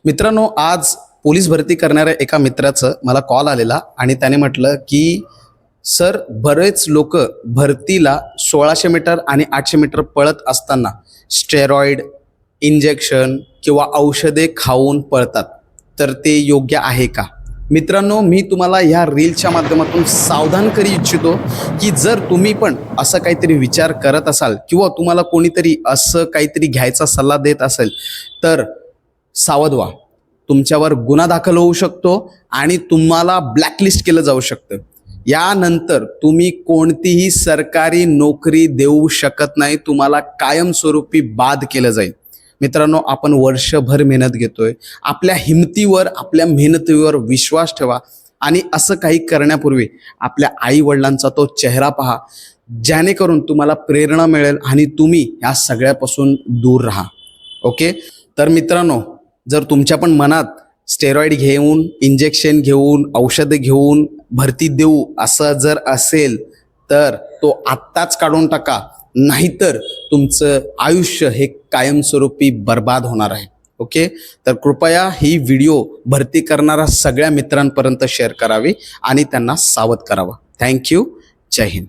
मित्रांनो, आज पोलीस भरती करणाऱ्या एका मित्राचं मला कॉल आलेला आणि त्याने म्हटलं की सर, बरेच लोक भरतीला 1600 मीटर आणि 800 मीटर पळत असताना स्टेरॉइड इंजेक्शन किंवा औषधे खाऊन पळतात, तर ते योग्य आहे का? मित्रांनो, मी तुम्हाला ह्या रीलच्या माध्यमातून सावधान करू इच्छितो की जर तुम्ही पण असं काहीतरी विचार करत असाल किंवा तुम्हाला कोणीतरी असं काहीतरी घ्यायचा सल्ला देत असेल तर सावध व्हा. तुमच्यावर गुन्हा दाखल होऊ शकतो आणि तुम्हाला ब्लॅकलिस्ट केलं जाऊ शकतं. यानंतर तुम्ही कोणतीही सरकारी नोकरी देऊ शकत नाही. तुम्हाला कायमस्वरूपी बाद केलं जाईल. मित्रांनो, आपण वर्षभर मेहनत घेतोय. आपल्या हिमतीवर, आपल्या मेहनतीवर विश्वास ठेवा आणि असं काही करण्यापूर्वी आपल्या आई वडिलांचा तो चेहरा पहा, जेणेकरून तुम्हाला प्रेरणा मिळेल आणि तुम्ही या सगळ्यापासून दूर राहा. ओके, तर मित्रांनो, जर तुमच्या पण मनात स्टेरॉइड घेऊन, इंजेक्शन घेऊन, औषधं घेऊन भरती देऊ असं जर असेल तर तो आत्ताच काढून टाका, नाहीतर तुमचं आयुष्य हे कायमस्वरूपी बर्बाद होणार आहे. ओके, तर कृपया ही व्हिडिओ भरती करणाऱ्या सगळ्या मित्रांपर्यंत शेअर करावी आणि त्यांना सावध करावं. थँक्यू. जय हिंद.